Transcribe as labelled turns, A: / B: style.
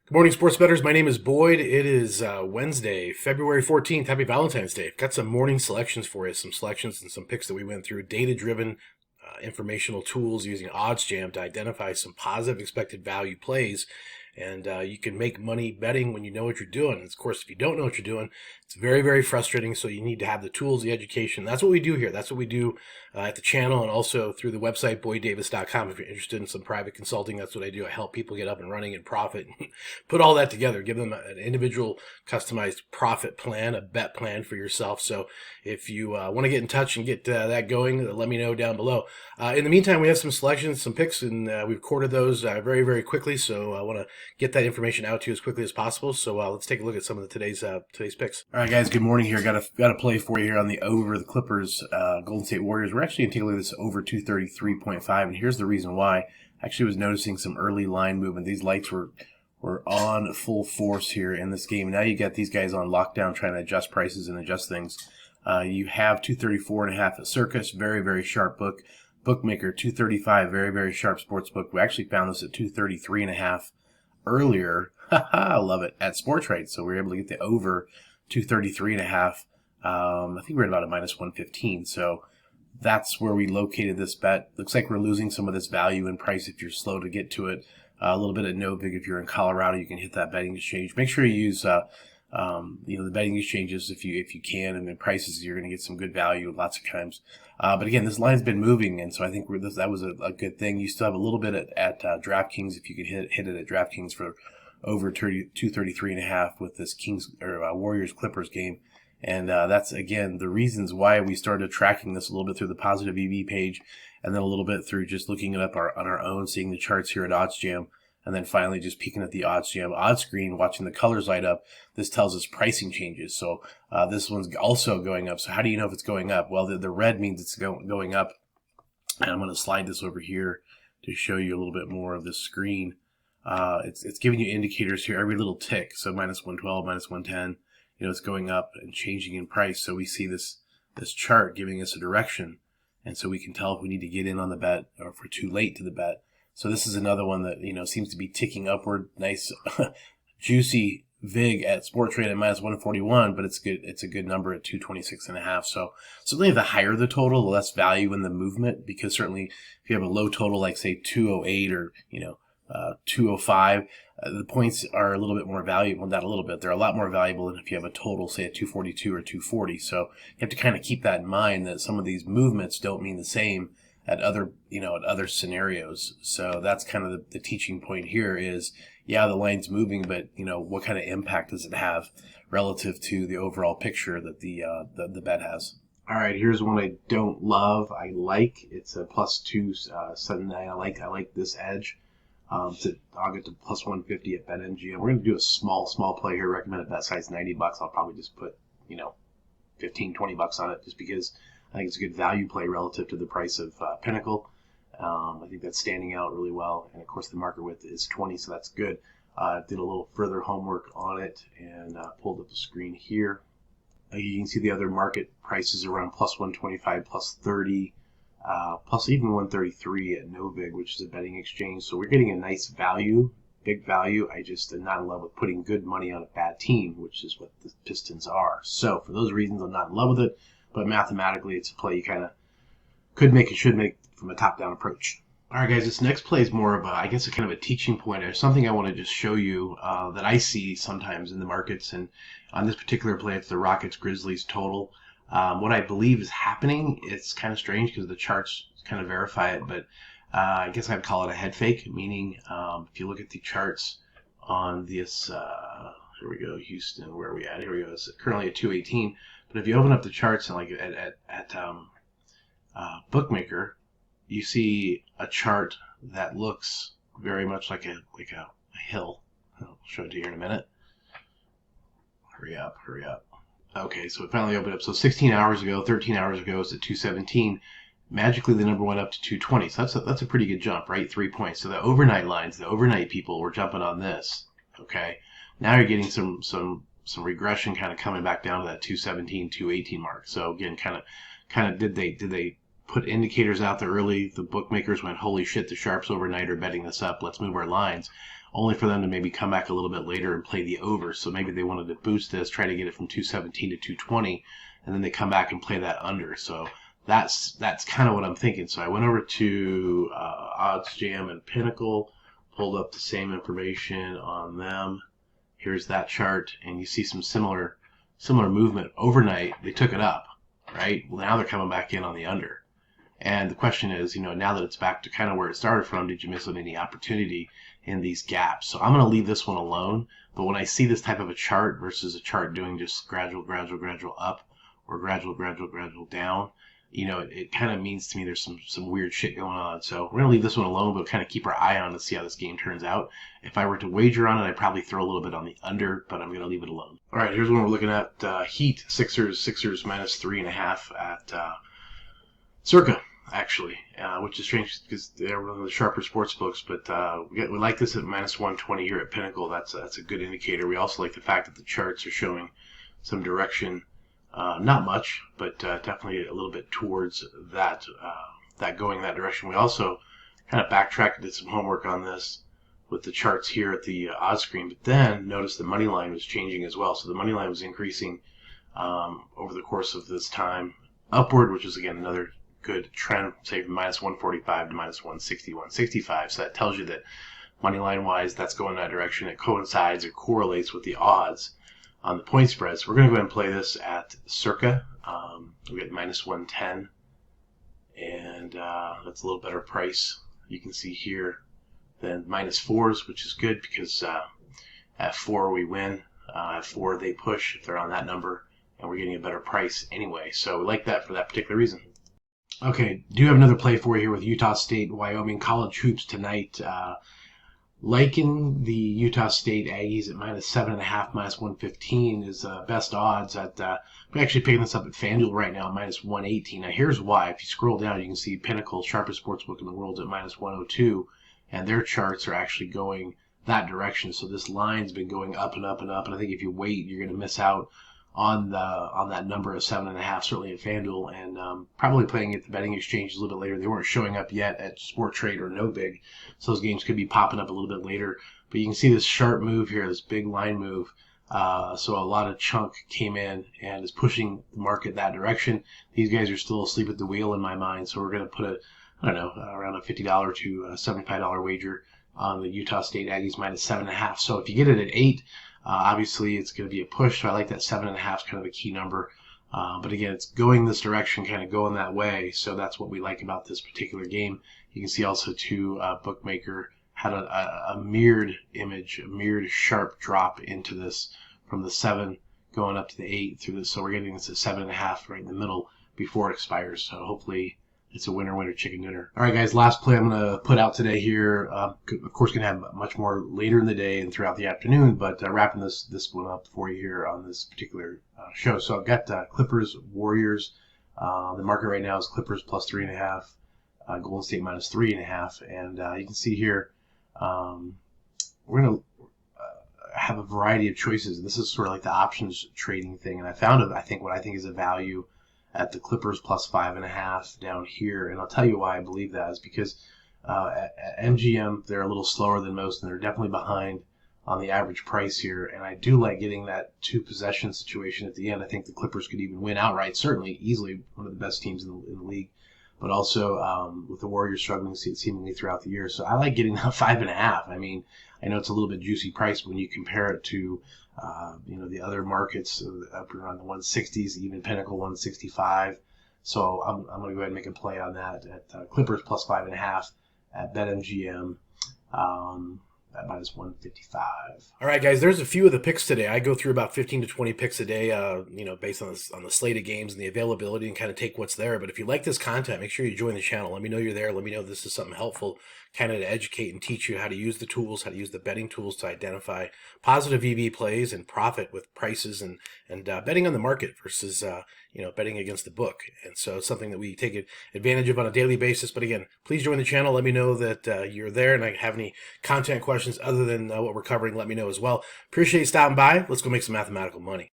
A: Good morning, sports bettors. My name is Boyd. It is Wednesday, February 14th. Happy Valentine's Day. I've got some morning selections for you, some selections and some picks that we went through, data-driven informational tools using OddsJam to identify some positive expected value plays. And you can make money betting when you know what you're doing. And of course, if you don't know what you're doing, it's very, very frustrating. So you need to have the tools, the education. That's what we do here. That's what we do at the channel and also through the website, boyddavis.com. If you're interested in some private consulting, that's what I do. I help people get up and running and profit and put all that together, give them an individual customized profit plan, a bet plan for yourself. So if you want to get in touch and get that going, let me know down below. In the meantime, we have some selections, some picks, and we've recorded those very, very quickly. So I want to get that information out to you as quickly as possible. So let's take a look at some of today's picks. All right, guys. Good morning. Here, got a play for you here on the over the Clippers, Golden State Warriors. We're actually going to take a look at this over 233.5, and here's the reason why. I actually was noticing some early line movement. These lights were on full force here in this game. Now you got these guys on lockdown trying to adjust prices and adjust things. You have 234.5 at Circus, very, very sharp book. Bookmaker 235, very, very sharp sports book. We actually found this at 233.5 earlier. I love it, at Sportrate. So we were able to get the over 233.5. I think we're at about a minus 115. So that's where we located this bet. Looks like we're losing some of this value in price if you're slow to get to it. A little bit at no vig. If you're in Colorado, you can hit that betting exchange. Make sure you use the betting exchanges if you can, and then prices you're going to get some good value lots of times. But again, this line's been moving, and so I think that was a good thing. You still have a little bit at DraftKings if you could hit it at DraftKings for over 233.5 with this Kings or Warriors Clippers game. And that's, again, the reasons why we started tracking this a little bit through the positive EV page, and then a little bit through just looking it up on our own, seeing the charts here at OddsJam, and then finally just peeking at the OddsJam odds screen, watching the colors light up. This tells us pricing changes. So this one's also going up. So how do you know if it's going up? Well, the red means it's going up. And I'm going to slide this over here to show you a little bit more of the screen. It's giving you indicators here, every little tick. So minus 112, minus 110. It's going up and changing in price. So we see this chart giving us a direction. And so we can tell if we need to get in on the bet or if we're too late to the bet. So this is another one that, seems to be ticking upward. Nice, juicy vig at Sportrate at minus 141, but it's good. It's a good number at 226.5. So certainly the higher the total, the less value in the movement, because certainly if you have a low total, like say 208 or, 205, the points are a little bit more valuable. Well, not a little bit. They're a lot more valuable than if you have a total, say, at 242 or 240. So you have to kind of keep that in mind, that some of these movements don't mean the same at other scenarios. So that's kind of the teaching point here is, yeah, the line's moving, but, what kind of impact does it have relative to the overall picture that the bet has? All right, here's one I don't love. I like. It's a plus 279. I like this edge. I'll get to plus 150 at BetMGM. We're going to do a small play here. Recommended bet size $90. I'll probably just put, 15, $20 on it just because I think it's a good value play relative to the price of Pinnacle. I think that's standing out really well. And of course, the market width is 20, so that's good. Did a little further homework on it and pulled up the screen here. You can see the other market prices around plus 125, plus 30. Plus even 133 at Novig, which is a betting exchange. So we're getting a nice value, big value. I just am not in love with putting good money on a bad team, which is what the Pistons are. So for those reasons, I'm not in love with it. But mathematically, it's a play you kind of could make and should make from a top-down approach. All right, guys, this next play is more of a kind of a teaching point. There's something I want to just show you that I see sometimes in the markets. And on this particular play, it's the Rockets-Grizzlies total. What I believe is happening, it's kind of strange because the charts kind of verify it, but I guess I'd call it a head fake, meaning if you look at the charts on this, here we go, Houston, where are we at? Here we go, it's currently at 218, but if you open up the charts and like at Bookmaker, you see a chart that looks very much like a hill. I'll show it to you in a minute. Hurry up. Okay, so it finally opened up. So 16 hours ago, 13 hours ago, it's at 217. Magically, the number went up to 220. So that's a pretty good jump, right? 3 points. So the overnight lines, the overnight people were jumping on this. Okay, now you're getting some regression, kind of coming back down to that 217, 218 mark. So again, kind of did they put indicators out there early? The bookmakers went, holy shit, the sharps overnight are betting this up. Let's move our lines. only for them to maybe come back a little bit later and play the over. So maybe they wanted to boost this, try to get it from 217 to 220, and then they come back and play that under. So that's kind of what I'm thinking. So I went over to Odds Jam and Pinnacle, pulled up the same information on them. Here's that chart, and you see some similar movement overnight. They took it up, right? Well, now they're coming back in on the under. And the question is, now that it's back to kind of where it started from, did you miss on any opportunity in these gaps? So I'm going to leave this one alone. But when I see this type of a chart versus a chart doing just gradual up or gradual down, it kind of means to me there's some weird shit going on. So we're going to leave this one alone, but kind of keep our eye on to see how this game turns out. If I were to wager on it, I'd probably throw a little bit on the under, but I'm going to leave it alone. All right, here's one we're looking at. Heat, Sixers minus 3.5 at Circa, actually, which is strange because they're one of the sharper sports books, but we like this at minus 120 here at Pinnacle. That's a good indicator. We also like the fact that the charts are showing some direction. Not much, but definitely a little bit towards that going that direction. We also kind of backtracked, did some homework on this with the charts here at the odds screen, but then noticed the money line was changing as well. So the money line was increasing over the course of this time upward, which is again another good trend, say from minus 145 to minus 160, 165. So that tells you that money line wise, that's going that direction. It coincides or correlates with the odds on the point spreads. We're going to go ahead and play this at Circa. We get minus 110, and that's a little better price. You can see here than minus 4s, which is good because at 4 we win. At 4 they push if they're on that number, and we're getting a better price anyway. So we like that for that particular reason. Okay, do have another play for you here with Utah State, Wyoming college hoops tonight. Liking the Utah State Aggies at minus 7.5, minus 115 is best odds. We're actually picking this up at FanDuel right now, minus 118. Now here's why. If you scroll down, you can see Pinnacle, sharpest sportsbook in the world, at minus 102, and their charts are actually going that direction. So this line's been going up and up and up, and I think if you wait, you're going to miss out on that number of 7.5, certainly at FanDuel, and probably playing at the betting exchange a little bit later. They weren't showing up yet at Sport Trade or No Big, so those games could be popping up a little bit later. But you can see this sharp move here, this big line move. So a lot of chunk came in and is pushing the market that direction. These guys are still asleep at the wheel in my mind, so we're going to put around a $50 to $75 wager on the Utah State Aggies minus 7.5. So if you get it at 8, obviously it's going to be a push. So I like that 7.5 is kind of a key number. But again, it's going this direction, kind of going that way. So that's what we like about this particular game. You can see also too, bookmaker had a mirrored image, a mirrored sharp drop into this from the 7 going up to the 8 through this. So we're getting this at 7.5 right in the middle before it expires. So hopefully it's a winner chicken dinner. All right, guys, last play I'm going to put out today here. Of course, going to have much more later in the day and throughout the afternoon, but wrapping this one up for you here on this particular show. So I've got Clippers, Warriors. The market right now is Clippers plus 3.5, Golden State minus 3.5, and you can see here we're going to have a variety of choices. This is sort of like the options trading thing, and I found what I think is a value at the Clippers plus 5.5 down here. And I'll tell you why I believe that is because at MGM, they're a little slower than most, and they're definitely behind on the average price here. And I do like getting that 2-possession situation at the end. I think the Clippers could even win outright, certainly easily one of the best teams in the league. But also with the Warriors struggling seemingly throughout the year. So I like getting that 5.5. I mean, I know it's a little bit juicy price, but when you compare it to the other markets up around the 160s, even Pinnacle 165. So I'm going to go ahead and make a play on that at Clippers plus 5.5 at BetMGM at minus 155. All right, guys, there's a few of the picks today. I go through about 15 to 20 picks a day, based on the slate of games and the availability, and kind of take what's there. But if you like this content, make sure you join the channel. Let me know you're there. Let me know this is something helpful, kind of to educate and teach you how to use the tools, how to use the betting tools to identify positive EV plays and profit with prices and betting on the market versus betting against the book. And so it's something that we take advantage of on a daily basis. But again, please join the channel. Let me know that you're there, and I have any content questions other than what we're covering, let me know as well. Appreciate you stopping by. Let's go make some mathematical money.